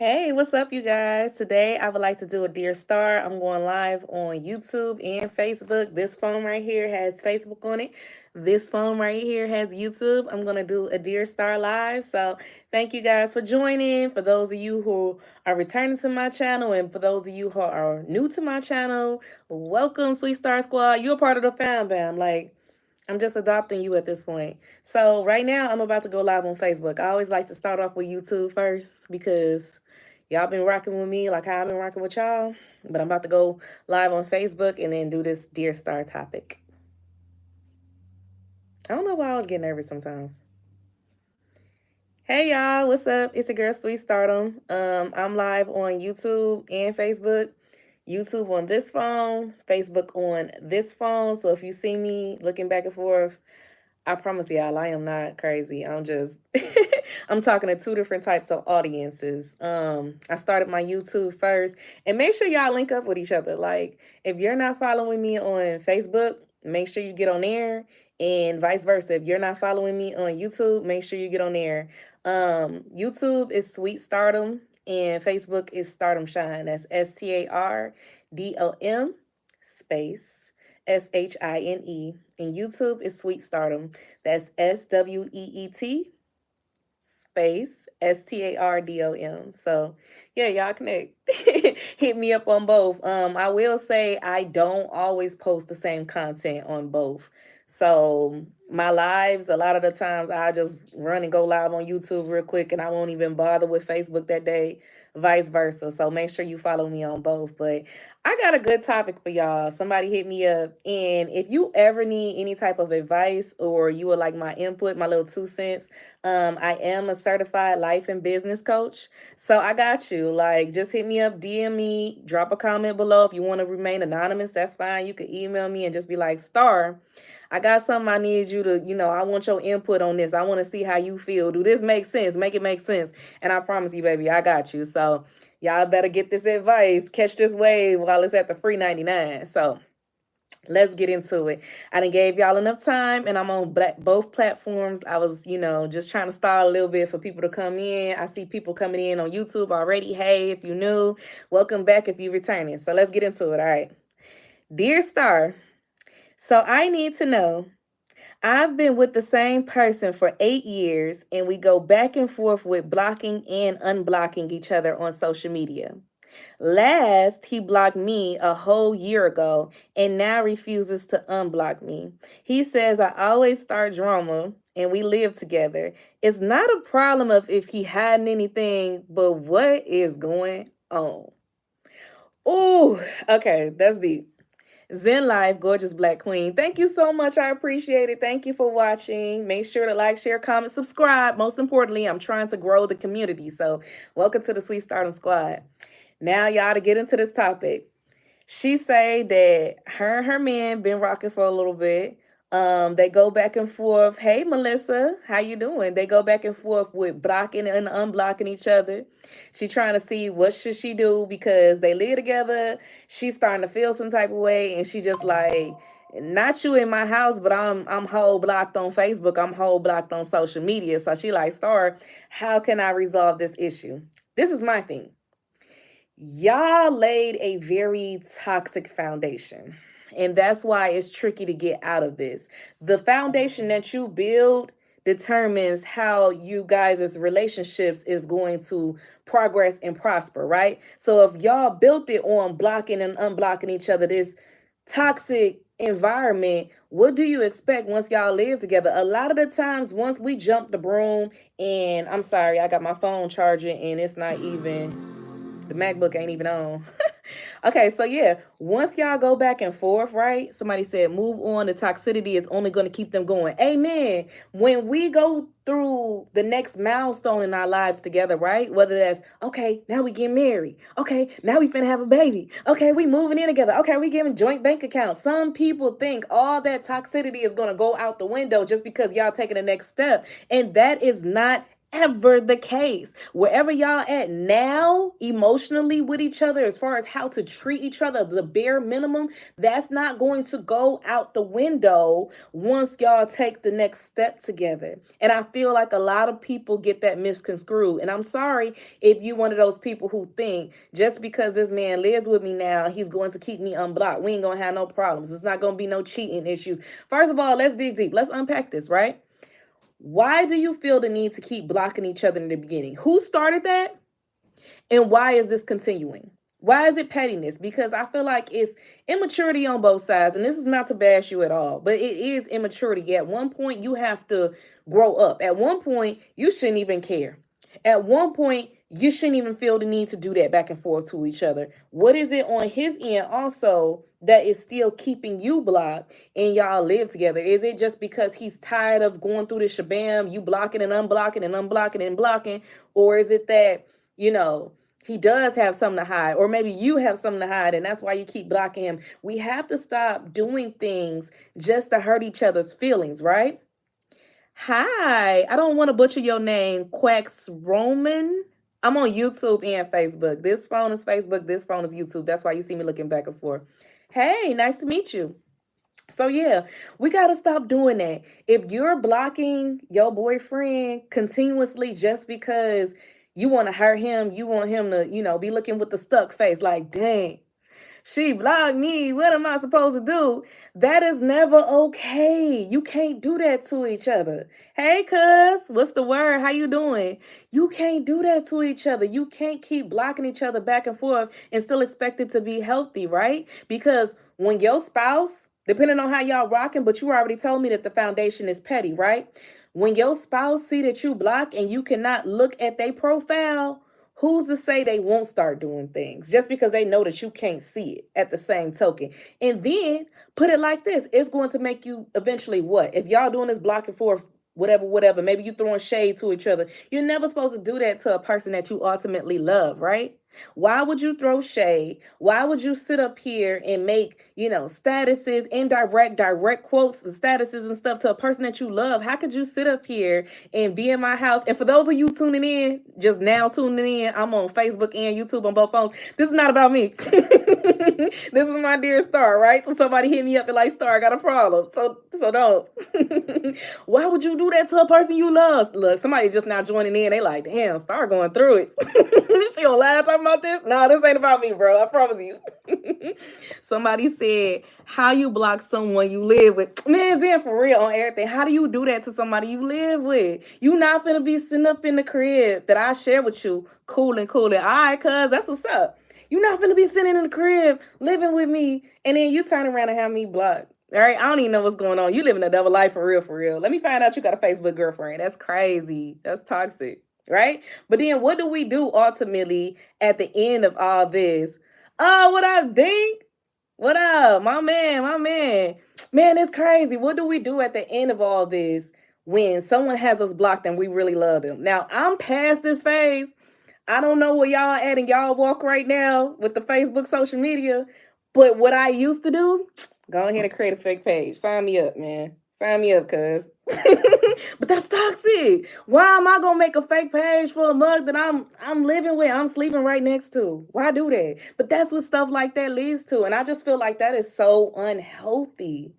Hey, what's up, you guys? Today I would like to do a Dear Star. I'm going live on YouTube and Facebook. This phone right here has Facebook on it. This phone right here has YouTube. I'm going to do a Dear Star live. So, thank you guys for joining. For those of you who are returning to my channel, and for those of you who are new to my channel, welcome, Sweet Star Squad. You're part of the fam bam. I'm just adopting you at this point. So right now I'm about to go live on Facebook. I always like to start off with YouTube first because y'all been rocking with me like how I've been rocking with y'all. But I'm about to go live on Facebook and then do this Dear Star topic. I don't know why I was getting nervous sometimes. Hey y'all, what's up? It's your girl Sweet Stardom. I'm live on YouTube and Facebook. YouTube on this phone, Facebook on this phone. So if you see me looking back and forth, I promise y'all, I am not crazy. I'm just, I'm talking to two different types of audiences. I started my YouTube first, and make sure y'all link up with each other. Like, if you're not following me on Facebook, make sure you get on there, and vice versa. If you're not following me on YouTube, make sure you get on there. YouTube is Sweet Stardom, and Facebook is Stardom Shine. That's STARDOM SHINE. And YouTube is Sweet Stardom. That's SWEET STARDOM. So yeah, y'all connect. Hit me up on both. I will say I don't always post the same content on both. So my lives, a lot of the times I just run and go live on YouTube real quick and I won't even bother with Facebook that day, vice versa. So make sure you follow me on both. But I got a good topic for y'all. Somebody hit me up. And if you ever need any type of advice or you would like my input, my little 2 cents, I am a certified life and business coach. So I got you. Like, just hit me up, DM me, drop a comment below. If you want to remain anonymous, that's fine. You can email me and just be like, Star, I got something I need you to, I want your input on this. I want to see how you feel. Do this make sense? Make it make sense. And I promise you, baby, I got you. So y'all better get this advice. Catch this wave while it's at the free 99. So let's get into it. I done gave y'all enough time, and I'm on both platforms. I was, just trying to stall a little bit for people to come in. I see people coming in on YouTube already. Hey, if you new, welcome back if you're returning. So let's get into it. All right. Dear Star, so I need to know, I've been with the same person for 8 years, and we go back and forth with blocking and unblocking each other on social media. Last, he blocked me a whole year ago and now refuses to unblock me. He says I always start drama and we live together. It's not a problem of if he hiding anything, but what is going on? Ooh, okay, that's deep. Zen Life, gorgeous black queen. Thank you so much. I appreciate it. Thank you for watching. Make sure to like, share, comment, subscribe. Most importantly, I'm trying to grow the community. So welcome to the Sweet Stardom Squad. Now, y'all, to get into this topic, she say that her and her man been rocking for a little bit. They go back and forth. Hey, Melissa, how you doing? They go back and forth with blocking and unblocking each other. She trying to see what should she do because they live together. She's starting to feel some type of way, and she just like, not you in my house, but I'm whole blocked on Facebook. I'm whole blocked on social media. So she like, Star, how can I resolve this issue? This is my thing. Y'all laid a very toxic foundation. And that's why it's tricky to get out of this. The foundation that you build determines how you guys' relationships is going to progress and prosper, right? So if y'all built it on blocking and unblocking each other, this toxic environment, what do you expect once y'all live together? A lot of the times, once we jump the broom, and I'm sorry, I got my phone charging and it's not even, the MacBook ain't even on. Okay, so yeah, once y'all go back and forth, right? Somebody said move on. The toxicity is only going to keep them going. Amen. When we go through the next milestone in our lives together, right? Whether that's, okay, now we get married. Okay, now we finna have a baby. Okay, we moving in together. Okay, we giving joint bank accounts. Some people think all that toxicity is going to go out the window just because y'all taking the next step. And that is not ever the case. Wherever y'all at now, emotionally with each other, as far as how to treat each other, the bare minimum, that's not going to go out the window once y'all take the next step together. And I feel like a lot of people get that misconstrued. And I'm sorry if you one of those people who think just because this man lives with me now, he's going to keep me unblocked. We ain't gonna have no problems. It's not gonna be no cheating issues. First of all, let's dig deep. Let's unpack this, right? Why do you feel the need to keep blocking each other in the beginning? Who started that? And why is this continuing? Why is it pettiness? Because I feel like it's immaturity on both sides. And this is not to bash you at all, but it is immaturity. At one point, you have to grow up. At one point, you shouldn't even care. At one point, you shouldn't even feel the need to do that back and forth to each other. What is it on his end also that is still keeping you blocked and y'all live together? Is it just because he's tired of going through the shabam, you blocking and unblocking and unblocking and blocking? Or is it that, you know, he does have something to hide, or maybe you have something to hide, and that's why you keep blocking him? We have to stop doing things just to hurt each other's feelings, right? Hi, I don't want to butcher your name, Quax Roman. I'm on YouTube and Facebook. This phone is Facebook, this phone is YouTube. That's why you see me looking back and forth. Hey, nice to meet you. So yeah, we got to stop doing that. If you're blocking your boyfriend continuously just because you want to hurt him, you want him to, be looking with the stuck face like, dang, she blocked me. What am I supposed to do? That is never okay. You can't do that to each other. Hey, cuz, what's the word? How you doing? You can't do that to each other. You can't keep blocking each other back and forth and still expect it to be healthy, right? Because when your spouse, depending on how y'all rocking, but you already told me that the foundation is petty, right? When your spouse see that you block and you cannot look at their profile, who's to say they won't start doing things just because they know that you can't see it at the same token? And then put it like this, it's going to make you eventually what? If y'all doing this block and forth, whatever, maybe you throwing shade to each other. You're never supposed to do that to a person that you ultimately love, right? Why would you throw shade? Why would you sit up here and make, statuses, direct quotes and statuses and stuff to a person that you love? How could you sit up here and be in my house? And for those of you tuning in, just now tuning in, I'm on Facebook and YouTube on both phones. This is not about me. This is my dear Star, right? So somebody hit me up and like, Star, I got a problem. So don't. Why would you do that to a person you love? Look, somebody just now joining in. They like, damn, Star going through it. She gonna lie talking about this? No, this ain't about me, bro. I promise you. Somebody said, how you block someone you live with? Man, Zen, for real on everything. How do you do that to somebody you live with? You not finna be sitting up in the crib that I share with you, cooling. All right, cuz, that's what's up. You not finna be sitting in the crib living with me, and then you turn around and have me blocked. All right, I don't even know what's going on. You living a double life for real. Let me find out you got a Facebook girlfriend. That's crazy. That's toxic, right? But then what do we do ultimately at the end of all this? Oh, what up, Dink? What up, my man? Man, it's crazy. What do we do at the end of all this when someone has us blocked and we really love them? Now, I'm past this phase. I don't know where y'all at in y'all walk right now with the Facebook social media, but what I used to do, go ahead and create a fake page. Sign me up, man. Sign me up, cuz. But that's toxic. Why am I gonna make a fake page for a mug that I'm living with, I'm sleeping right next to? Why do that? But that's what stuff like that leads to. And I just feel like that is so unhealthy.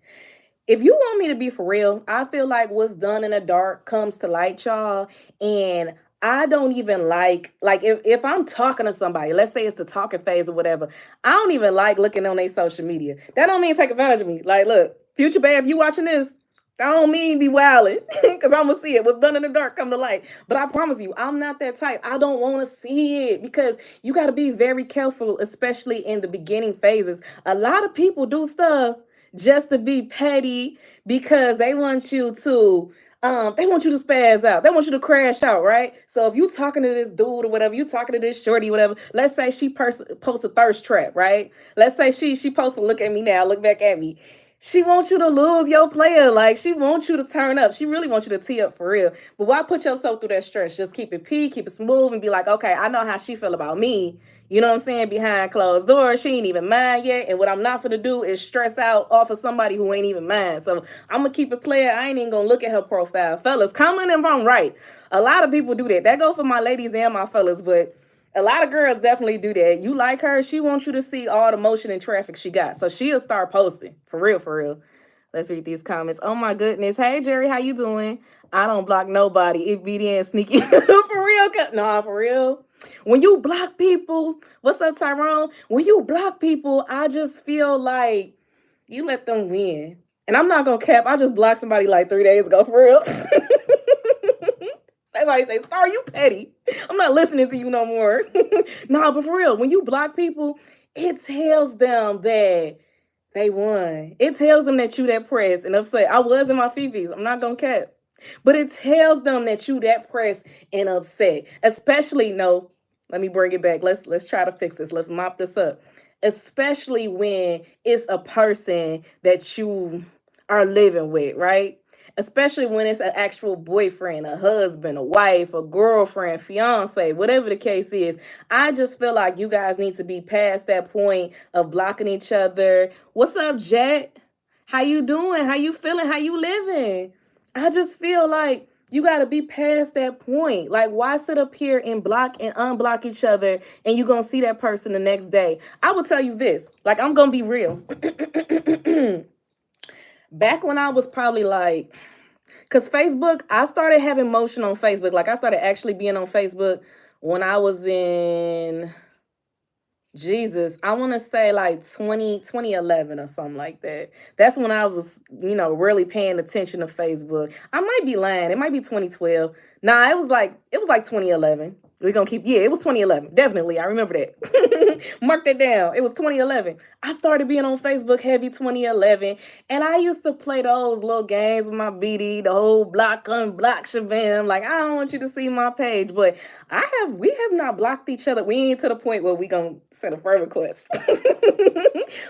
If you want me to be for real, I feel like what's done in the dark comes to light, y'all. And I don't even like if I'm talking to somebody, let's say it's the talking phase or whatever, I don't even like looking on their social media. That don't mean take advantage of me. Like, look, Future Babe, if you watching this, I don't mean be wilding because I'm gonna see it. What's done in the dark come to light. But I promise you, I'm not that type. I don't want to see it because you got to be very careful, especially in the beginning phases. A lot of people do stuff just to be petty because they want you to spaz out. They want you to crash out, right? So if you talking to this dude or whatever, you talking to this shorty, whatever, let's say she posts a thirst trap, right? Let's say she posts a look at me now, look back at me. She wants you to lose your player. Like she wants you to turn up. She really wants you to tee up for real. But why put yourself through that stress? Just keep it keep it smooth, and be like, okay, I know how she feel about me. You know what I'm saying? Behind closed doors, she ain't even mine yet. And what I'm not gonna do is stress out off of somebody who ain't even mine. So I'm gonna keep it clear. I ain't even gonna look at her profile. Fellas, comment if I'm right. A lot of people do that. That go for my ladies and my fellas, but a lot of girls definitely do that. You like her, she wants you to see all the motion and traffic she got. So she'll start posting. For real, for real. Let's read these comments. Oh my goodness. Hey Jerry, how you doing? I don't block nobody. It be the sneaky. For real. Nah, for real. When you block people, what's up, Tyrone? When you block people, I just feel like you let them win. And I'm not gonna cap. I just blocked somebody like 3 days ago, for real. Somebody say, Star, you petty. I'm not listening to you no more. No, but for real, when you block people, it tells them that they won. It tells them that you that pressed and upset. I was in my Fifi's. I'm not gonna cap. But it tells them that you that pressed and upset. Especially, no, let me bring it back. Let's try to fix this. Let's mop this up. Especially when it's a person that you are living with, right? Especially when it's an actual boyfriend, a husband, a wife, a girlfriend, fiance, whatever the case is. I just feel like you guys need to be past that point of blocking each other. What's up, Jet? How you doing? How you feeling? How you living? I just feel like you got to be past that point. Like, why sit up here and block and unblock each other and you going to see that person the next day? I will tell you this. Like, I'm going to be real. Back when I was probably like, because Facebook, I started having motion on Facebook. Like, I started actually being on Facebook when I was in, Jesus, I want to say like 2011 or something like that. That's when I was, really paying attention to Facebook. I might be lying. It might be 2012. Nah, it was like 2011. We're gonna keep, yeah, it was 2011. Definitely. I remember that. Mark that down. It was 2011. I started being on Facebook heavy 2011. And I used to play those little games with my BD, the whole block unblock shabam. Like, I don't want you to see my page. But we have not blocked each other. We ain't to the point where we gonna send a friend request.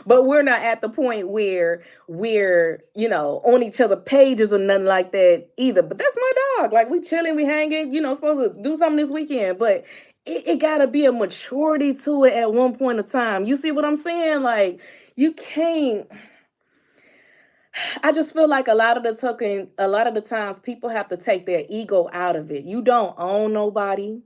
But we're not at the point where we're, on each other pages or nothing like that either. But that's my dog. Like, we chilling, we hanging, supposed to do something this weekend. But it gotta be a maturity to it at one point in time. You see what I'm saying? Like, you can't. I just feel like a lot of the times people have to take their ego out of it. You don't own nobody.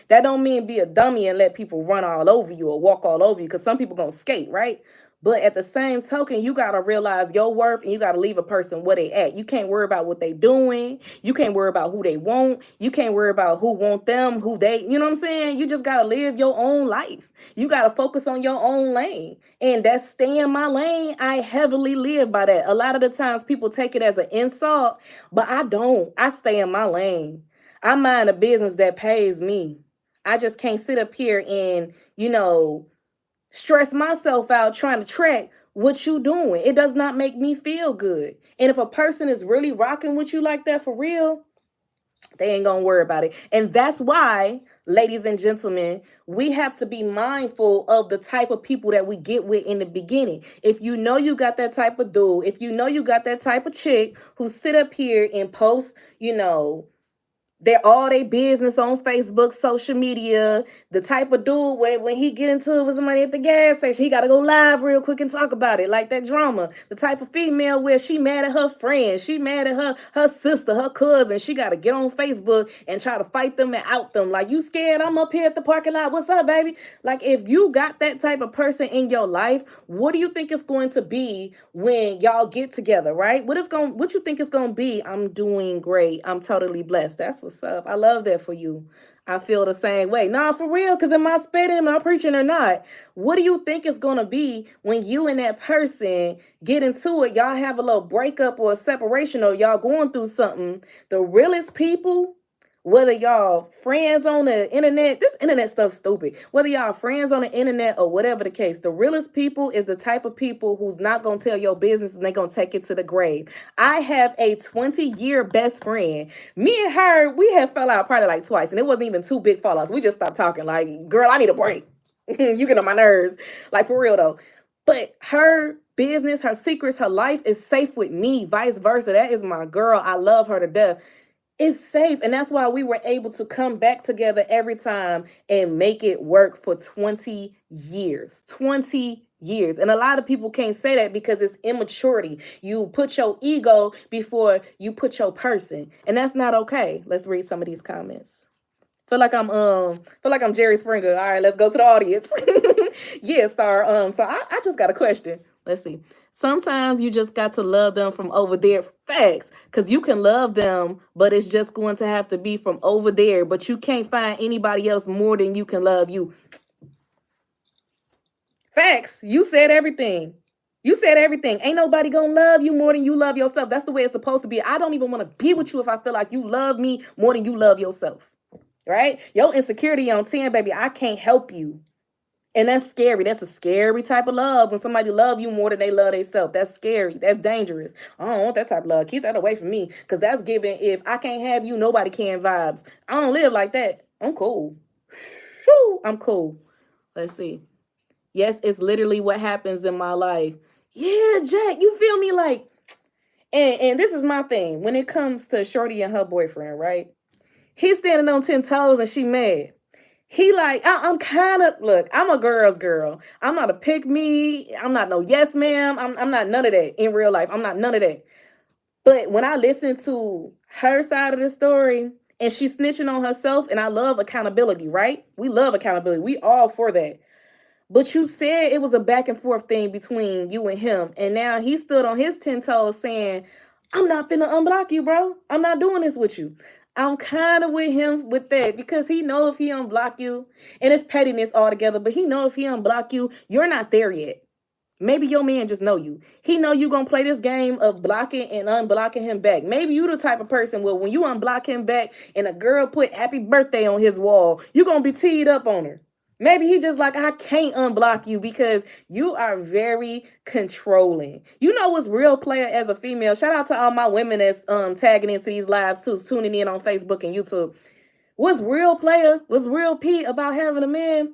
That don't mean be a dummy and let people run all over you or walk all over you, because some people gonna skate, right? But at the same token, you gotta realize your worth and you gotta leave a person where they at. You can't worry about what they doing. You can't worry about who they want. You can't worry about who want them, who they, you know what I'm saying? You just gotta live your own life. You gotta focus on your own lane. And that's stay in my lane. I heavily live by that. A lot of the times people take it as an insult, but I don't. I stay in my lane. I mind a business that pays me. I just can't sit up here and, stress myself out trying to track what you doing. It does not make me feel good. And if a person is really rocking with you like that for real, they ain't gonna worry about it. And that's why, ladies and gentlemen, we have to be mindful of the type of people that we get with in the beginning. If you know you got that type of dude, if you know you got that type of chick who sit up here and post, they're all their business on Facebook, social media. The type of dude where when he get into it with somebody at the gas station, he got to go live real quick and talk about it, like that drama. The type of female where she mad at her friend, she mad at her sister, her cousin. She got to get on Facebook and try to fight them and out them. Like, you scared? I'm up here at the parking lot. What's up, baby? Like, if you got that type of person in your life, what do you think it's going to be when y'all get together, right? What you think it's going to be? I'm doing great. I'm totally blessed. That's what's up. I love that for you. I feel the same way. Nah, for real, because am I spitting, am I preaching or not? What do you think it's going to be when you and that person get into it? Y'all have a little breakup or a separation, or y'all going through something. The realest people, whether y'all friends on the internet, this internet stuff's stupid. Whether y'all friends on the internet or whatever the case, the realest people is the type of people who's not going to tell your business and they're going to take it to the grave. I have a 20-year best friend. Me and her, we have fell out probably like twice, and it wasn't even two big fallouts. We just stopped talking. Like, girl, I need a break. You get on my nerves. Like, for real though. But her business, her secrets, her life is safe with me, vice versa. That is my girl. I love her to death. It's safe. And that's why we were able to come back together every time and make it work for 20 years. 20 years. And a lot of people can't say that because it's immaturity. You put your ego before you put your person. And that's not okay. Let's read some of these comments. Feel like I'm Jerry Springer. All right, let's go to the audience. Yeah, Star. So I just got a question. Let's see. Sometimes you just got to love them from over there. Facts. Because you can love them, but it's just going to have to be from over there. But you can't find anybody else more than you can love you. Facts. You said everything. You said everything. Ain't nobody gonna love you more than you love yourself. That's the way it's supposed to be. I don't even want to be with you if I feel like you love me more than you love yourself. Right? Your insecurity on 10, baby, I can't help you. And that's scary. That's a scary type of love when somebody love you more than they love themselves. That's scary. That's dangerous. I don't want that type of love. Keep that away from me. Because that's giving, if I can't have you, nobody can vibes. I don't live like that. I'm cool. Shoo, I'm cool. Let's see. Yes, it's literally what happens in my life. Yeah, Jack, you feel me? Like, and this is my thing. When it comes to Shorty and her boyfriend, right? He's standing on 10 toes and she mad. He like, I'm kind of, look, I'm a girl's girl. I'm not a pick me. I'm not no yes ma'am. I'm not none of that in real life. I'm not none of that. But when I listen to her side of the story and she's snitching on herself, and I love accountability, right? We love accountability. We all for that. But you said it was a back and forth thing between you and him. And now he stood on his 10 toes saying, I'm not finna unblock you, bro. I'm not doing this with you. I'm kind of with him with that because he know if he unblock you, and it's pettiness altogether, but he know if he unblock you, you're not there yet. Maybe your man just know you. He know you gonna play this game of blocking and unblocking him back. Maybe you the type of person where when you unblock him back and a girl put happy birthday on his wall, you gonna be teed up on her. Maybe he just like, I can't unblock you because you are very controlling. You know what's real player as a female? Shout out to all my women that's tagging into these lives too, tuning in on Facebook and YouTube. What's real player, what's real P about having a man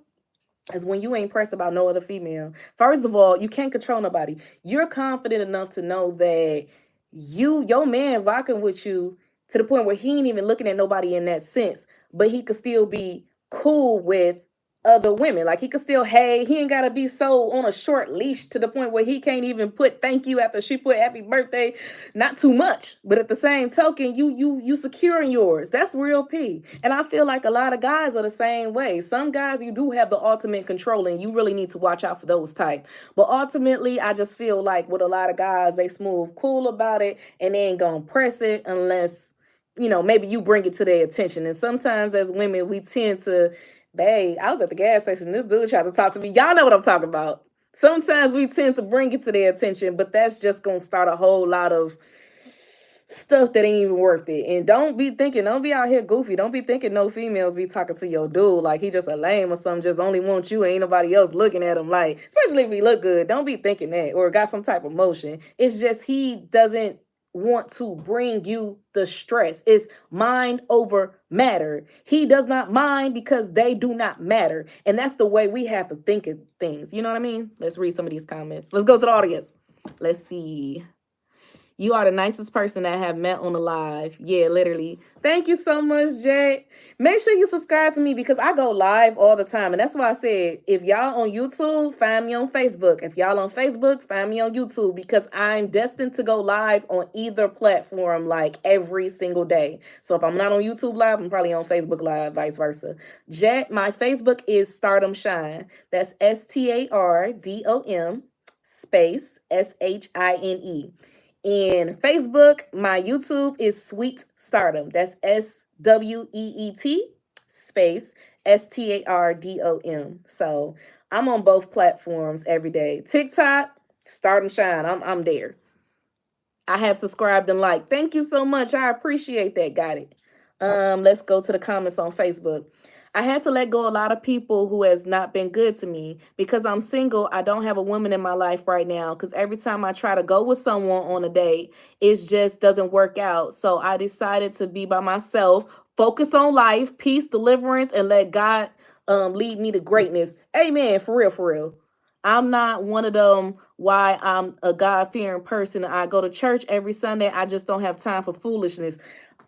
is when you ain't pressed about no other female. First of all, you can't control nobody. You're confident enough to know that your man rocking with you to the point where he ain't even looking at nobody in that sense, but he could still be cool with other women. Like he could still, hey, he ain't gotta be so on a short leash to the point where he can't even put thank you after she put happy birthday. Not too much, but at the same token, you securing yours. That's real P. And I feel like a lot of guys are the same way. Some guys, you do have the ultimate control, and you really need to watch out for those type. But ultimately, I just feel like with a lot of guys, they smooth cool about it, and they ain't gonna press it unless, maybe you bring it to their attention. And sometimes as women, we tend to, babe, I was at the gas station. This dude tried to talk to me. Y'all know what I'm talking about. Sometimes we tend to bring it to their attention, but that's just going to start a whole lot of stuff that ain't even worth it. And don't be out here goofy. Don't be thinking no females be talking to your dude like he just a lame or something, just only wants you, ain't nobody else looking at him. Like, especially if he look good, don't be thinking that or got some type of motion. It's just he doesn't want to bring you the stress. It's mind over matter. He does not mind because they do not matter. And that's the way we have to think of things. You know what I mean? Let's read some of these comments. Let's go to the audience. Let's see. You are the nicest person that I have met on the live. Yeah, literally. Thank you so much, Jay. Make sure you subscribe to me because I go live all the time. And that's why I said, if y'all on YouTube, find me on Facebook. If y'all on Facebook, find me on YouTube because I'm destined to go live on either platform like every single day. So if I'm not on YouTube live, I'm probably on Facebook live, vice versa. Jet, my Facebook is Stardom Shine. That's STARDOM space SHINE. And Facebook, my YouTube is Sweet Stardom. That's SWEET space STARDOM. So I'm on both platforms every day. TikTok, Stardom Shine. I'm there. I have subscribed and liked. Thank you so much. I appreciate that. Got it. Let's go to the comments on Facebook. I had to let go a lot of people who has not been good to me because I'm single. I don't have a woman in my life right now because every time I try to go with someone on a date, it just doesn't work out. So I decided to be by myself, focus on life, peace, deliverance, and let God lead me to greatness. Amen. For real, for real. I'm not one of them why I'm a God-fearing person. I go to church every Sunday. I just don't have time for foolishness.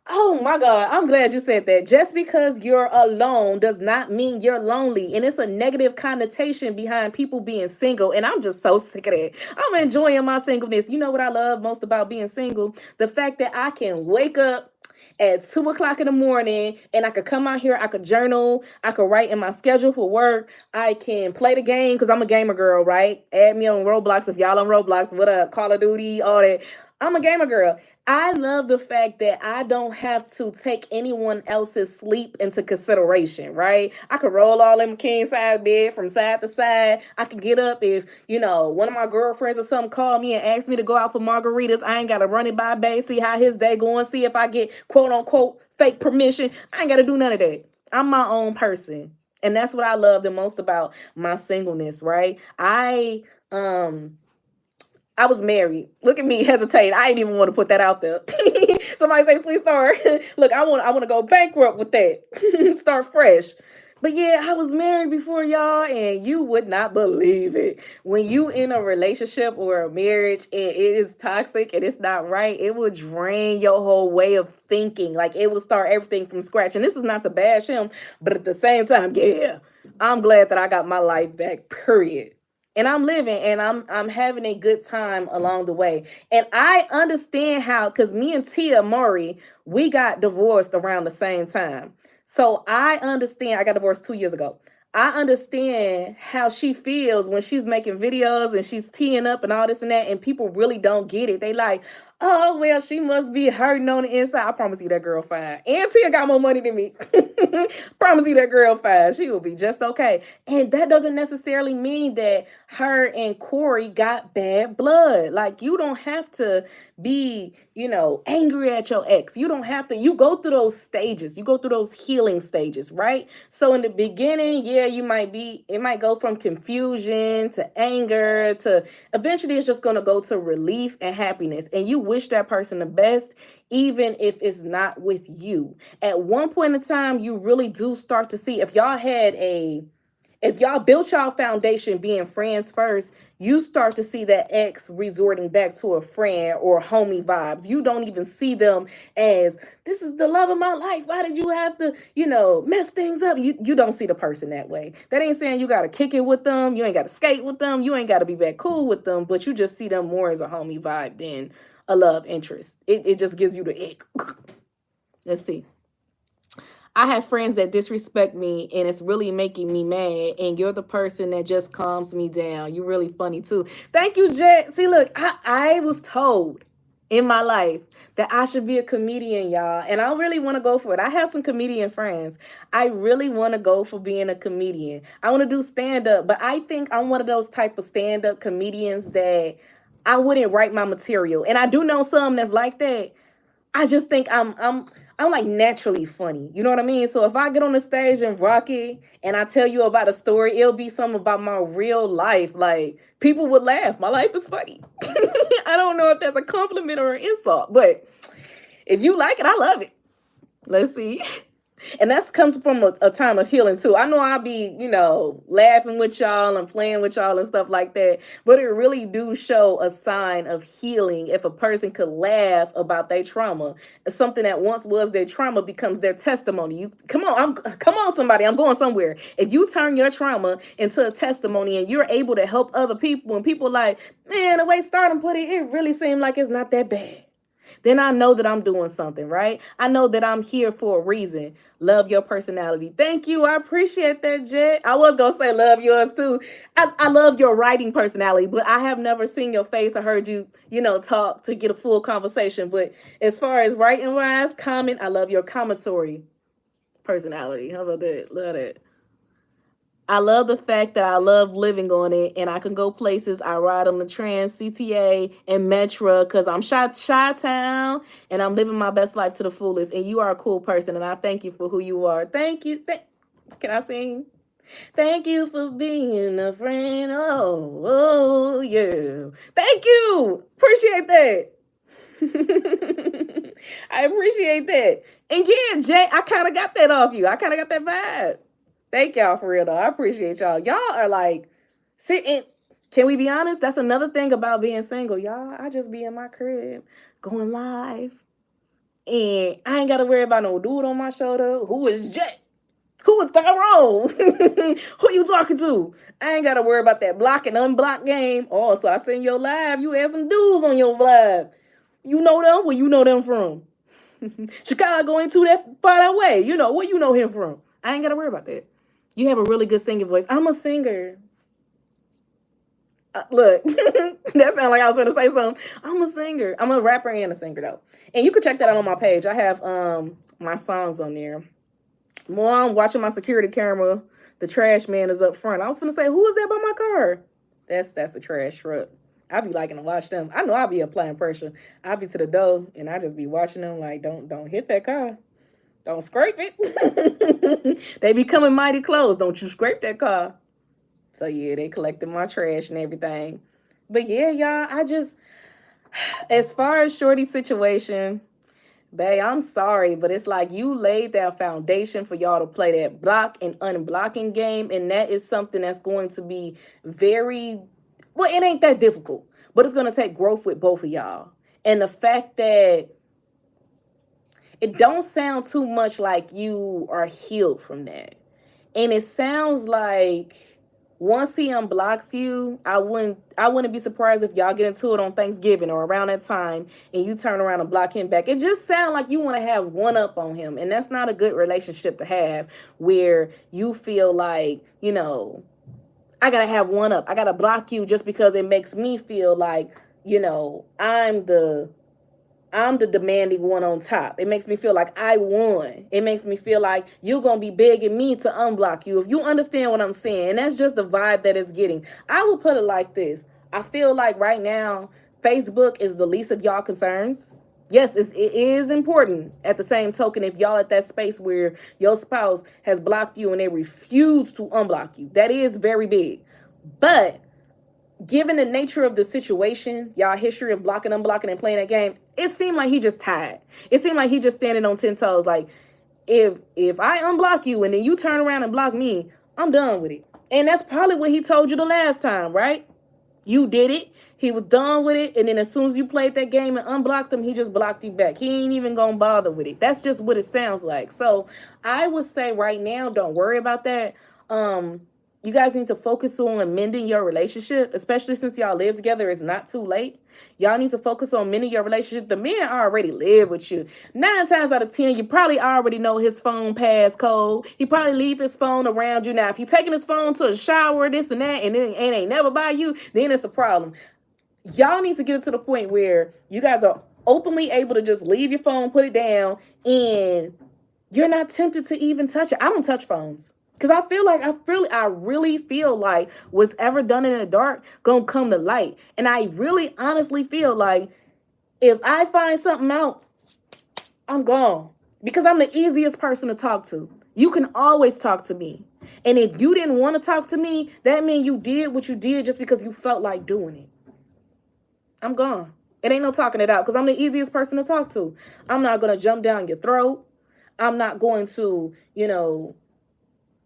Oh my God, I'm glad you said that. Just because you're alone does not mean you're lonely. And it's a negative connotation behind people being single. And I'm just so sick of that. I'm enjoying my singleness. You know what I love most about being single? The fact that I can wake up at 2 o'clock in the morning and I could come out here, I could journal, I could write in my schedule for work, I can play the game because I'm a gamer girl, right? Add me on Roblox if y'all on Roblox. What up? Call of Duty, all that. I'm a gamer girl. I love the fact that I don't have to take anyone else's sleep into consideration, right? I could roll all in my king size bed from side to side. I could get up if, one of my girlfriends or something called me and asked me to go out for margaritas. I ain't got to run it by Bay, see how his day going, see if I get quote unquote fake permission. I ain't got to do none of that. I'm my own person. And that's what I love the most about my singleness, right? I was married. Look at me hesitate. I didn't even want to put that out there. Somebody say, "Sweet Star." Look, I want to go bankrupt with that. Start fresh. But yeah, I was married before y'all, and you would not believe it. When you in a relationship or a marriage and it is toxic and it's not right, it will drain your whole way of thinking. Like it will start everything from scratch. And this is not to bash him, but at the same time, yeah, I'm glad that I got my life back. Period, and I'm living and I'm having a good time along the way. And I understand how, because me and Tia Murray, we got divorced around the same time. So I understand. I got divorced 2 years ago. I understand how she feels when she's making videos and she's teeing up and all this and that, and people really don't get it. They like, oh well, she must be hurting on the inside. I promise you that girl fine. And Tia got more money than me. Promise you that girl fine. She will be just okay. And that doesn't necessarily mean that her and Corey got bad blood. Like you don't have to be, angry at your ex. You don't have to. You go through those stages. You go through those healing stages, right? So in the beginning, yeah, it might go from confusion to anger to eventually it's just going to go to relief and happiness. And you wish that person the best, even if it's not with you. At one point in time, you really do start to see if y'all built y'all foundation being friends first, you start to see that ex resorting back to a friend or homie vibes. You don't even see them as this is the love of my life. Why did you have to, mess things up? You don't see the person that way. That ain't saying you gotta kick it with them, you ain't gotta skate with them, you ain't gotta be back cool with them, but you just see them more as a homie vibe than a love interest. It just gives you the ick. Let's see. I have friends that disrespect me and it's really making me mad. And you're the person that just calms me down. You're really funny too. Thank you, Jet. See, look, I was told in my life that I should be a comedian, y'all. And I really want to go for it. I have some comedian friends. I really want to go for being a comedian. I want to do stand up, but I think I'm one of those type of stand up comedians that I wouldn't write my material. And I do know some that's like that. I just think I'm like naturally funny. You know what I mean? So if I get on the stage and rock it and I tell you about a story, it'll be something about my real life. Like people would laugh. My life is funny. I don't know if that's a compliment or an insult, but if you like it, I love it. Let's see. And that comes from a time of healing too. I know I'll be, laughing with y'all and playing with y'all and stuff like that, but it really do show a sign of healing if a person could laugh about their trauma. Something that once was their trauma becomes their testimony. You come on, somebody, I'm going somewhere. If you turn your trauma into a testimony and you're able to help other people, and people like, man, the way Stardom put it, it really seemed like it's not that bad, then I know that I'm doing something, right? I know that I'm here for a reason. Love your personality. Thank you. I appreciate that, Jet. I was going to say love yours too. I love your writing personality, but I have never seen your face. I heard you, talk to get a full conversation. But as far as writing wise, comment, I love your commentary personality. How about that? Love that. I love the fact that I love living on it and I can go places. I ride on the Trans, CTA, and Metro because I'm Chi-Town and I'm living my best life to the fullest. And you are a cool person and I thank you for who you are. Thank you. Can I sing? Thank you for being a friend. Oh, yeah. Thank you. Appreciate that. I appreciate that. And yeah, Jay, I kind of got that off you. I kind of got that vibe. Thank y'all for real though. I appreciate y'all. Y'all are like sitting. Can we be honest? That's another thing about being single, y'all. I just be in my crib going live, and I ain't got to worry about no dude on my shoulder. Who is Jay? Who is Tyrone? Who you talking to? I ain't got to worry about that block and unblock game. Oh, so I seen your live. You had some dudes on your live. You know them? Where you know them from? Chicago ain't too that far that way. You know, where you know him from? I ain't got to worry about that. You have a really good singing voice. I'm a singer. Look, that sounded like I was going to say something. I'm a singer. I'm a rapper and a singer, though. And you can check that out on my page. I have my songs on there. While I'm watching my security camera, the trash man is up front. I was going to say, who is that by my car? That's the trash truck. I be liking to watch them. I know I be applying pressure. I be to the door, and I just be watching them like, don't hit that car. Don't scrape it. They be coming mighty close. Don't you scrape that car. So yeah, they collected my trash and everything. But yeah, y'all, as far as Shorty's situation, babe, I'm sorry, but it's like you laid that foundation for y'all to play that block and unblocking game, and that is something that's going to be very, well, it ain't that difficult, but it's going to take growth with both of y'all. And the fact that it don't sound too much like you are healed from that. And it sounds like once he unblocks you, I wouldn't be surprised if y'all get into it on Thanksgiving or around that time and you turn around and block him back. It just sounds like you want to have one up on him. And that's not a good relationship to have, where you feel like, I gotta have one up. I gotta block you just because it makes me feel like, I'm the demanding one on top. It makes me feel like I won. It makes me feel like you're going to be begging me to unblock you. If you understand what I'm saying, and that's just the vibe that it's getting. I will put it like this. I feel like right now, Facebook is the least of y'all concerns. Yes, it is important. At the same token, if y'all at that space where your spouse has blocked you and they refuse to unblock you, that is very big. But given the nature of the situation, y'all history of blocking, unblocking, and playing that game, it seemed like he just tired. It seemed like he just standing on 10 toes. Like, if I unblock you and then you turn around and block me, I'm done with it. And that's probably what he told you the last time, right? You did it. He was done with it. And then as soon as you played that game and unblocked him, he just blocked you back. He ain't even gonna bother with it. That's just what it sounds like. So I would say right now, don't worry about that. You guys need to focus on mending your relationship, especially since y'all live together. It's not too late. Y'all need to focus on mending your relationship. The man already live with you. 9 times out of 10, you probably already know his phone passcode. He probably leave his phone around you. Now, if he taking his phone to a shower, this and that, and ain't never by you, then it's a problem. Y'all need to get it to the point where you guys are openly able to just leave your phone, put it down, and you're not tempted to even touch it. I don't touch phones. Because I really feel like what's ever done in the dark gonna come to light. And I really honestly feel like if I find something out, I'm gone. Because I'm the easiest person to talk to. You can always talk to me. And if you didn't want to talk to me, that means you did what you did just because you felt like doing it. I'm gone. It ain't no talking it out because I'm the easiest person to talk to. I'm not gonna jump down your throat. I'm not going to,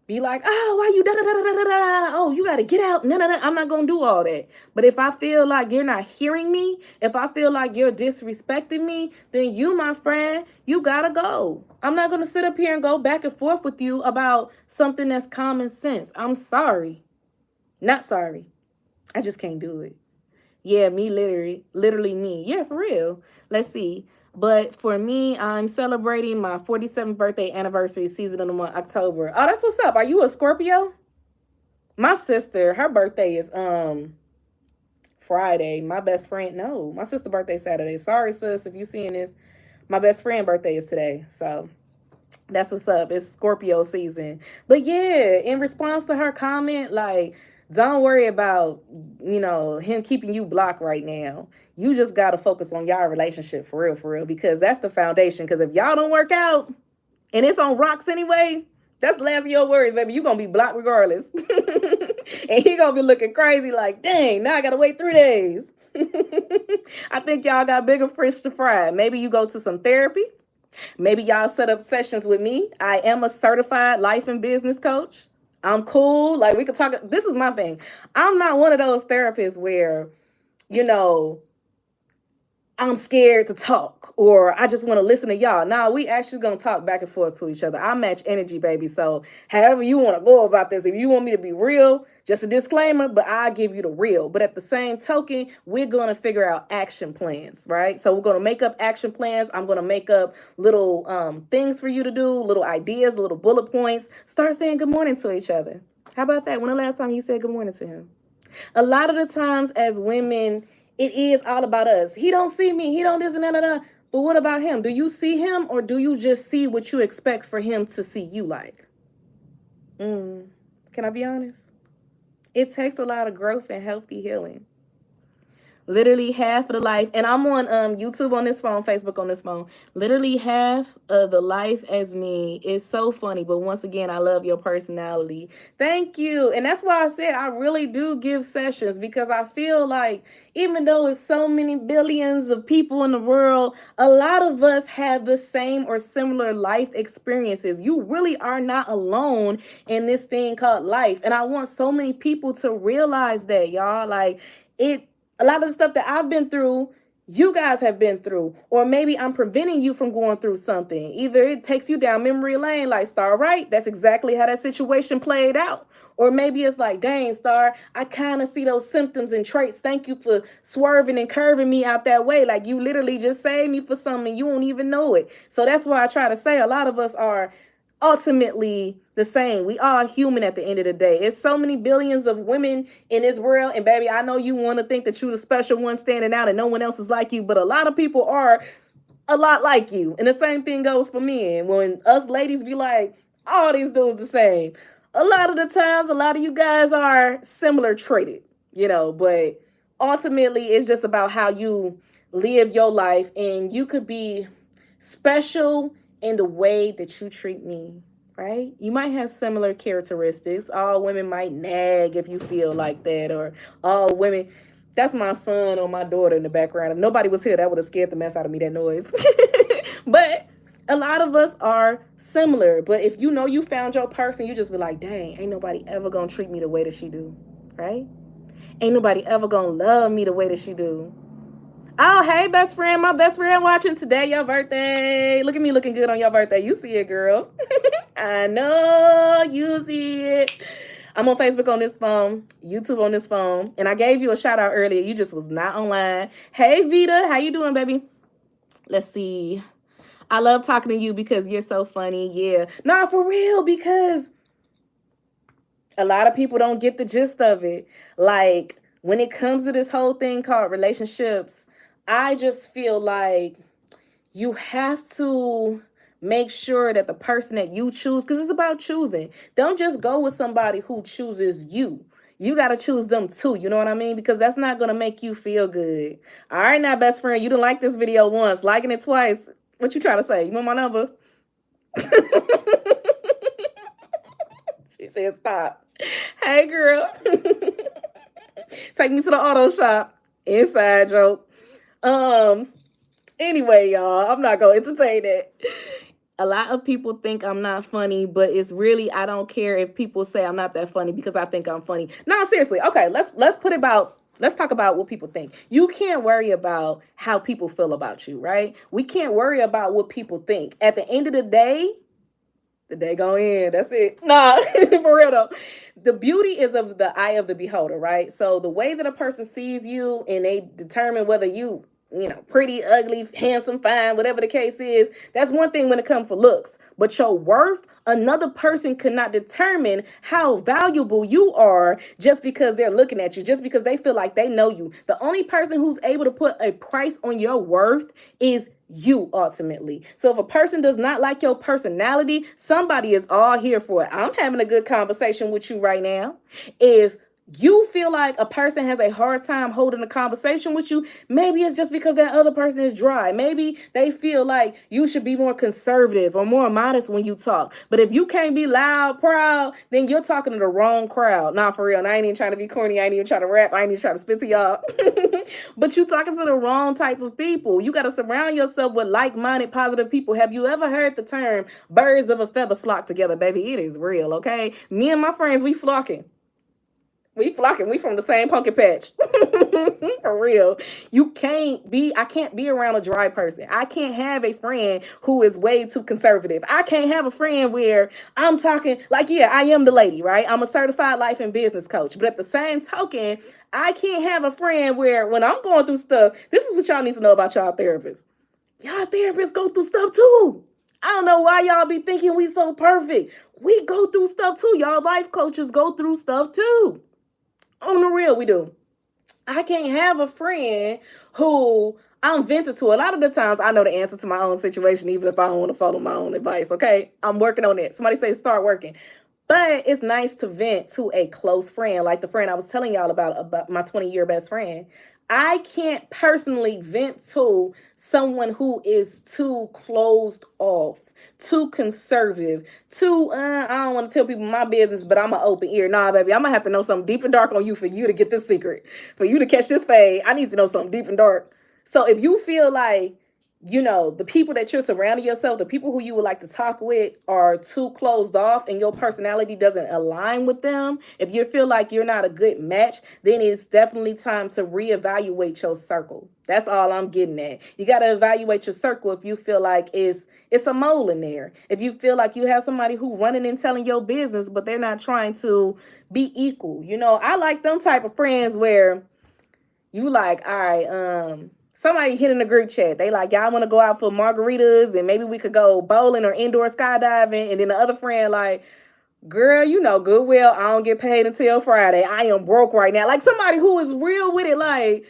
be like, oh, why you da-da-da-da-da-da-da? Oh, you got to get out. No. I'm not going to do all that. But if I feel like you're not hearing me, if I feel like you're disrespecting me, then you, my friend, you got to go. I'm not going to sit up here and go back and forth with you about something that's common sense. I'm sorry. Not sorry. I just can't do it. Yeah, me literally me. Yeah, for real. Let's see. But for me, I'm celebrating my 47th birthday anniversary season of the month, October. Oh, that's what's up. Are you a Scorpio? My sister, her birthday is Friday. My best friend, no, my sister's birthday Saturday. Sorry, sis, if you seeing this. My best friend birthday is today. So that's what's up. It's Scorpio season. But yeah, in response to her comment, like, don't worry about, him keeping you blocked right now. You just got to focus on y'all relationship for real, because that's the foundation. Because if y'all don't work out and it's on rocks anyway, that's the last of your worries, baby. You're going to be blocked regardless. And he going to be looking crazy like, dang, now I got to wait 3 days. I think y'all got bigger fish to fry. Maybe you go to some therapy. Maybe y'all set up sessions with me. I am a certified life and business coach. I'm cool. Like we could talk. This is my thing. I'm not one of those therapists where, you know, I'm scared to talk or I just want to listen to y'all. Nah, we actually gonna talk back and forth to each other. I match energy, baby. So however you want to go about this, if you want me to be real, just a disclaimer, but I give you the real. But at the same token, we're gonna figure out action plans, right? So we're gonna make up action plans. I'm gonna make up little things for you to do, little ideas, little bullet points. Start saying good morning to each other. How about that? When the last time you said good morning to him? A lot of the times as women, it is all about us. He don't see me. He don't this and that. But what about him? Do you see him or do you just see what you expect for him to see you like? Can I be honest? It takes a lot of growth and healthy healing. Literally half of the life, and I'm on YouTube on this phone, Facebook on this phone. Literally half of the life as me is so funny. But once again, I love your personality. Thank you. And that's why I said I really do give sessions, because I feel like even though it's so many billions of people in the world, a lot of us have the same or similar life experiences. You really are not alone in this thing called life. And I want so many people to realize that, y'all. Like, a lot of the stuff that I've been through, you guys have been through, or maybe I'm preventing you from going through something. Either it takes you down memory lane, like Star, right? That's exactly how that situation played out. Or maybe it's like, dang, Star, I kind of see those symptoms and traits. Thank you for swerving and curving me out that way. Like, you literally just saved me for something, you won't even know it. So that's why I try to say a lot of us are ultimately the same. We are human at the end of the day. It's so many billions of women in this world, and baby, I know you want to think that you're the special one standing out and no one else is like you, but a lot of people are a lot like you. And the same thing goes for men. When us ladies be like, all these dudes the same, a lot of the times, a lot of you guys are similar traded, but ultimately it's just about how you live your life, and you could be special in the way that you treat me, right? You might have similar characteristics. All women might nag if you feel like that, or all women. That's my son or my daughter in the background. If nobody was here, that would have scared the mess out of me, that noise. But a lot of us are similar. But if you know you found your person, you just be like, dang, ain't nobody ever gonna treat me the way that she do, right? Ain't nobody ever gonna love me the way that she do. Oh, hey, best friend. My best friend watching today, your birthday. Look at me looking good on your birthday. You see it, girl. I know you see it. I'm on Facebook on this phone, YouTube on this phone, and I gave you a shout out earlier. You just was not online. Hey, Vita. How you doing, baby? Let's see. I love talking to you because you're so funny. Yeah. Nah, for real, because a lot of people don't get the gist of it. Like, when it comes to this whole thing called relationships, I just feel like you have to make sure that the person that you choose, because it's about choosing. Don't just go with somebody who chooses you. You got to choose them too. You know what I mean? Because that's not going to make you feel good. All right, now, best friend, you didn't like this video once, liking it twice. What you trying to say? You want my number? She said, stop. Hey, girl. Take me to the auto shop. Inside joke. Anyway, y'all, I'm not going to entertain it. A lot of people think I'm not funny, but it's really, I don't care if people say I'm not that funny because I think I'm funny. No, seriously. Okay, let's talk about what people think. You can't worry about how people feel about you, right? We can't worry about what people think. At the end of the day go in. That's it. Nah, for real though. The beauty is of the eye of the beholder, right? So the way that a person sees you and they determine whether you pretty, ugly, handsome, fine, whatever the case is, that's one thing when it comes for looks. But your worth, another person cannot determine how valuable you are just because they're looking at you, just because they feel like they know you. The only person who's able to put a price on your worth is you ultimately. So if a person does not like your personality, somebody is all here for it. I'm having a good conversation with you right now. If you feel like a person has a hard time holding a conversation with you, maybe it's just because that other person is dry. Maybe they feel like you should be more conservative or more modest when you talk. But if you can't be loud, proud, then you're talking to the wrong crowd. Nah, for real. And I ain't even trying to be corny. I ain't even trying to rap. I ain't even trying to spit to y'all. But you talking to the wrong type of people. You got to surround yourself with like-minded, positive people. Have you ever heard the term birds of a feather flock together, baby? It is real, okay? Me and my friends, we flocking. We flocking. We from the same pumpkin patch. For real. I can't be around a dry person. I can't have a friend who is way too conservative. I can't have a friend where I'm talking like, yeah, I am the lady, right? I'm a certified life and business coach. But at the same token, I can't have a friend where when I'm going through stuff, this is what y'all need to know about y'all therapists. Y'all therapists go through stuff too. I don't know why y'all be thinking we so perfect. We go through stuff too. Y'all life coaches go through stuff too. On the real, we do. I can't have a friend who I'm venting to. A lot of the times I know the answer to my own situation, even if I don't want to follow my own advice. Okay. I'm working on it. Somebody say start working. But it's nice to vent to a close friend, like the friend I was telling y'all about my 20-year best friend. I can't personally vent to someone who is too closed off, too conservative, too, I don't want to tell people my business, but I'm an open ear. Nah, baby, I'm going to have to know something deep and dark on you for you to get this secret. For you to catch this fade, I need to know something deep and dark. So if you feel like, the people that you're surrounding yourself, the people who you would like to talk with are too closed off and your personality doesn't align with them, if you feel like you're not a good match, then it's definitely time to reevaluate your circle. That's all I'm getting at. You got to evaluate your circle if you feel like it's a mole in there. If you feel like you have somebody who running and telling your business, but they're not trying to be equal. I like them type of friends where you like, all right, somebody hit in the group chat. They like, y'all want to go out for margaritas and maybe we could go bowling or indoor skydiving. And then the other friend like, girl, you know good well I don't get paid until Friday. I am broke right now. Like somebody who is real with it, like,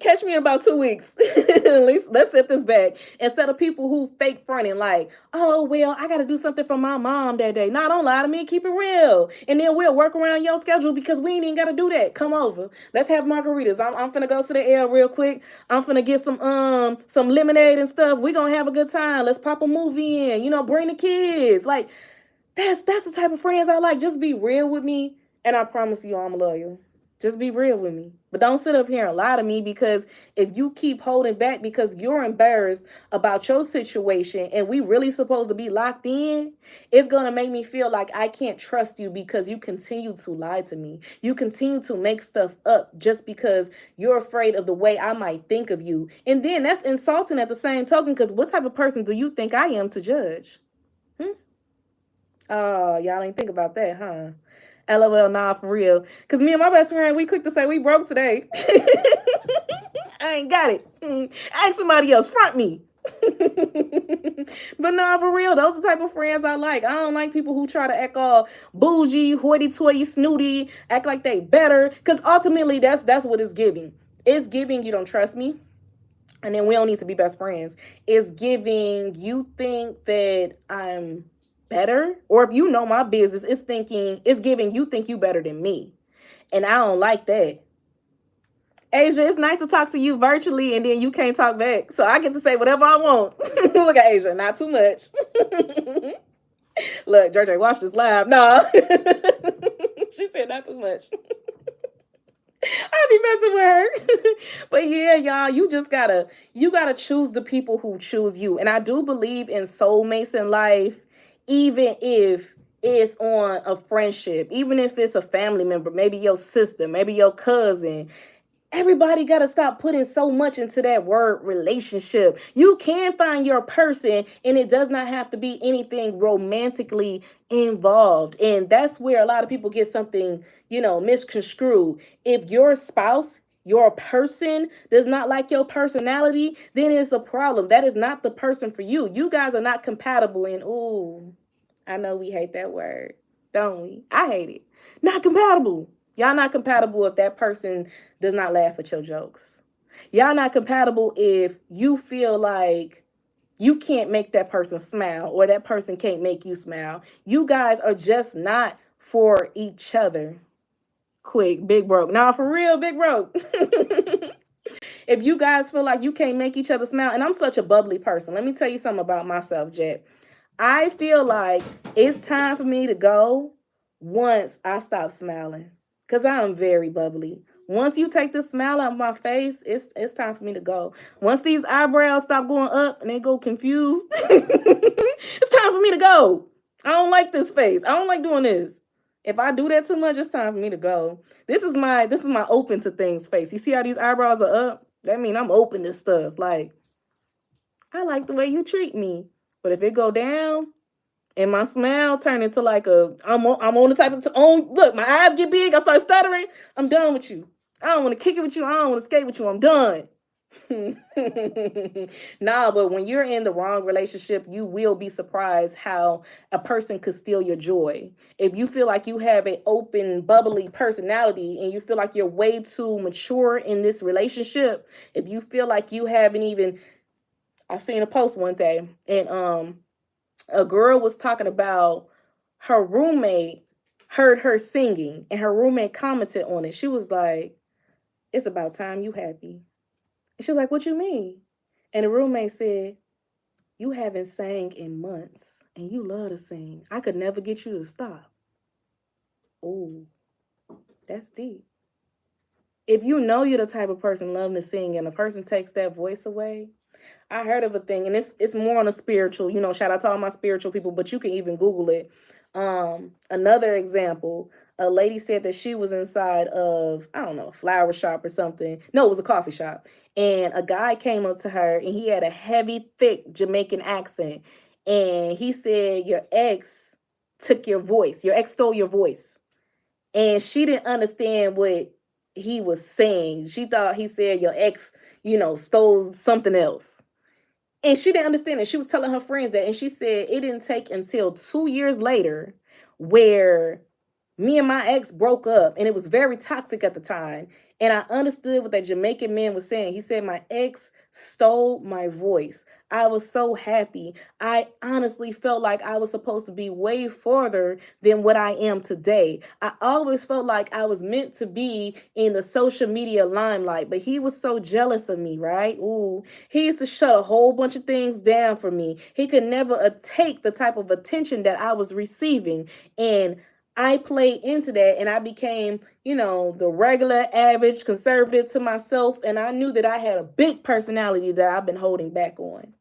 catch me in about 2 weeks. At least let's set this back. Instead of people who fake fronting like, oh, well, I got to do something for my mom that day. No, don't lie to me. Keep it real. And then we'll work around your schedule because we ain't even got to do that. Come over. Let's have margaritas. I'm finna go to the L real quick. I'm finna get some lemonade and stuff. We gonna have a good time. Let's pop a movie in. Bring the kids. Like, that's the type of friends I like. Just be real with me. And I promise you I'm loyal. Just be real with me. But don't sit up here and lie to me, because if you keep holding back because you're embarrassed about your situation and we really supposed to be locked in, it's going to make me feel like I can't trust you because you continue to lie to me. You continue to make stuff up just because you're afraid of the way I might think of you. And then that's insulting at the same token, because what type of person do you think I am to judge? Oh, y'all ain't think about that, huh? LOL, nah, for real. Because me and my best friend, we quick to say we broke today. I ain't got it. Ask somebody else, front me. But nah, for real, those are the type of friends I like. I don't like people who try to act all bougie, hoity-toity, snooty, act like they better. Because ultimately, that's what it's giving. It's giving you don't trust me. And then we don't need to be best friends. It's giving you think that I'm better, or if you know my business, it's giving you think you better than me, and I don't like that. Asia, it's nice to talk to you virtually and then you can't talk back, so I get to say whatever I want. Look at Asia, not too much. Look, JJ, watch this live. No. She said not too much. I be messing with her. But yeah, y'all, you gotta choose the people who choose you. And I do believe in soulmates in life, even if it's on a friendship, even if it's a family member, maybe your sister, maybe your cousin. Everybody got to stop putting so much into that word relationship. You can find your person and it does not have to be anything romantically involved. And that's where a lot of people get something, misconstrued. If your spouse, your person does not like your personality, then it's a problem. That is not the person for you. You guys are not compatible. And ooh, I know we hate that word, don't we? I hate it. Not compatible. Y'all not compatible if that person does not laugh at your jokes. Y'all not compatible if you feel like you can't make that person smile or that person can't make you smile. You guys are just not for each other. Quick, big broke. Nah, for real, big broke. If you guys feel like you can't make each other smile, and I'm such a bubbly person, let me tell you something about myself, Jet. I feel like it's time for me to go once I stop smiling, because I am very bubbly. Once you take the smile out of my face, it's time for me to go. Once these eyebrows stop going up and they go confused, it's time for me to go. I don't like this face. I don't like doing this. If I do that too much, it's time for me to go. This is my open to things face. You see how these eyebrows are up? That means I'm open to stuff. Like, I like the way you treat me. But if it go down and my smile turn into like I'm on the type of look, my eyes get big, I start stuttering, I'm done with you. I don't want to kick it with you. I don't want to skate with you. I'm done. Nah, but when you're in the wrong relationship, you will be surprised how a person could steal your joy. If you feel like you have an open, bubbly personality and you feel like you're way too mature in this relationship, if you feel like you haven't even, I seen a post one day, and a girl was talking about her roommate heard her singing and her roommate commented on it. She was like, "It's about time you happy." And she was like, "What you mean?" And the roommate said, "You haven't sang in months and you love to sing. I could never get you to stop." Oh, that's deep. If you know you're the type of person loving to sing and a person takes that voice away, I heard of a thing, and it's more on a spiritual, shout out to all my spiritual people, but you can even Google it. Another example, a lady said that she was inside of, I don't know, a flower shop or something. No, it was a coffee shop. And a guy came up to her and he had a heavy, thick Jamaican accent. And he said, "Your ex took your voice. Your ex stole your voice." And she didn't understand what he was saying. She thought he said your ex, stole something else. And she didn't understand it. She was telling her friends that, and she said it didn't take until 2 years later where me and my ex broke up, and it was very toxic at the time. And I understood what that Jamaican man was saying. He said, "My ex stole my voice." I was so happy. I honestly felt like I was supposed to be way further than what I am today. I always felt like I was meant to be in the social media limelight, but he was so jealous of me, right? Ooh, he used to shut a whole bunch of things down for me. He could never take the type of attention that I was receiving. And I played into that and I became, the regular, average, conservative to myself. And I knew that I had a big personality that I've been holding back on.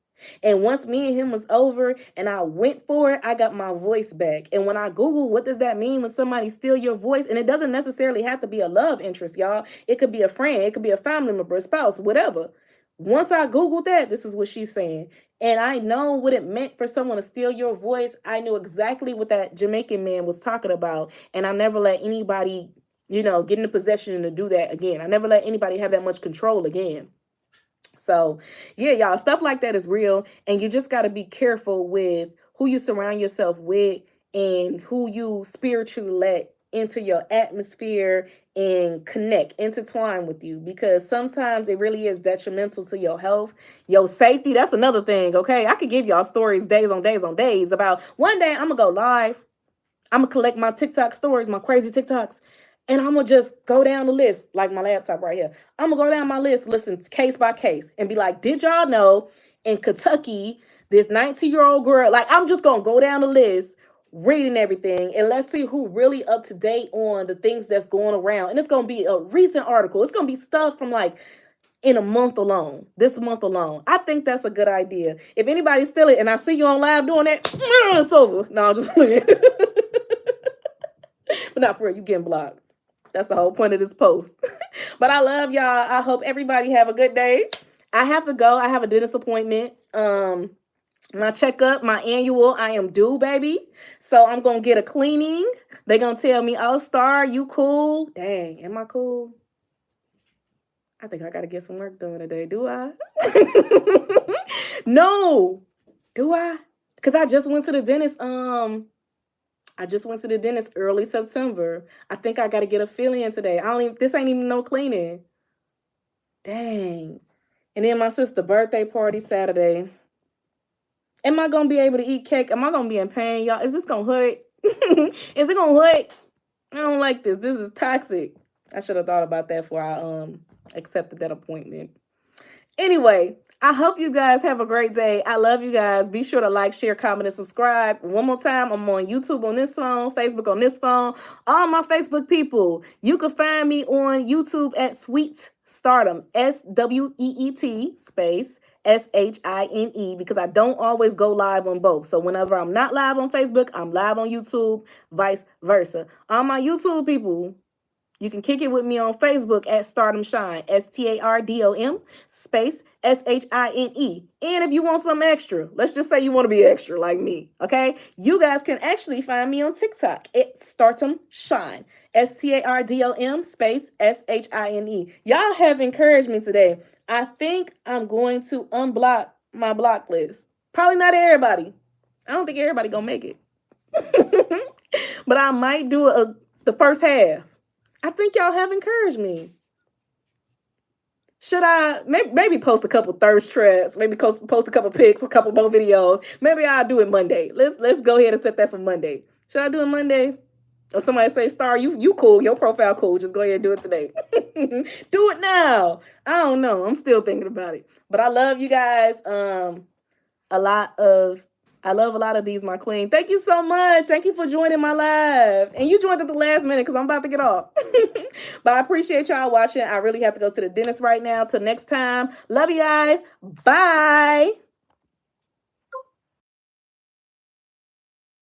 And once me and him was over and I went for it, I got my voice back. And when I Google, what does that mean when somebody steal your voice? And it doesn't necessarily have to be a love interest, y'all. It could be a friend, it could be a family member, a spouse, whatever. Once I Googled that, this is what she's saying. And I know what it meant for someone to steal your voice. I knew exactly what that Jamaican man was talking about. And I never let anybody, get in the possession to do that again. I never let anybody have that much control again. So, yeah, y'all, stuff like that is real. And you just got to be careful with who you surround yourself with and who you spiritually let into your atmosphere and connect, intertwine with you, because sometimes it really is detrimental to your health, your safety. That's another thing, okay? I could give y'all stories days on days on days about one day I'm going to go live. I'm going to collect my TikTok stories, my crazy TikToks, and I'm going to just go down the list, like my laptop right here. I'm going to go down my list, listen case by case, and be like, did y'all know in Kentucky, this 19-year-old girl, like I'm just going to go down the list, reading everything, and let's see who really up to date on the things that's going around. And it's going to be a recent article. It's going to be stuff from like in a month alone, this month alone. I think that's a good idea. If anybody's still it and I see you on live doing that, it's over. No, I'm just playing. But not for real, you getting blocked. That's the whole point of this post. But I love y'all. I hope everybody have a good day. I have to go. I have a dentist appointment. My checkup, my annual, I am due, baby. So I'm going to get a cleaning. They're going to tell me, "Oh, Star, you cool?" Dang, am I cool? I think I got to get some work done today. Do I? No. Do I? Because I just went to the dentist. Early September. I think I got to get a fill-in today. This ain't even no cleaning. Dang. And then my sister's birthday party Saturday. Am I going to be able to eat cake? Am I going to be in pain, y'all? Is this going to hurt? Is it going to hurt? I don't like this. This is toxic. I should have thought about that before I accepted that appointment. Anyway, I hope you guys have a great day. I love you guys. Be sure to like, share, comment, and subscribe. One more time, I'm on YouTube on this phone, Facebook on this phone. All my Facebook people, you can find me on YouTube at Sweet Stardom, SWEET space SHINE, because I don't always go live on both. So whenever I'm not live on Facebook, I'm live on YouTube, vice versa. All my YouTube people, you can kick it with me on Facebook at Stardom Shine, STARDOM space SHINE. And if you want some extra, let's just say you want to be extra like me, okay? You guys can actually find me on TikTok at Stardom Shine, STARDOM space SHINE. Y'all have encouraged me today. I think I'm going to unblock my block list. Probably not everybody. I don't think everybody gonna make it. But I might do the first half. I think y'all have encouraged me. Should I maybe post a couple thirst traps, maybe post a couple pics, a couple more videos? Maybe I'll do it Monday. Let's go ahead and set that for Monday. Should I do it Monday? Or somebody say, Star, you cool, your profile cool. Just go ahead and do it today. Do it now. I don't know. I'm still thinking about it. But I love you guys. I love a lot of these, my queen. Thank you so much. Thank you for joining my live. And you joined at the last minute because I'm about to get off. But I appreciate y'all watching. I really have to go to the dentist right now. Till next time. Love you guys. Bye.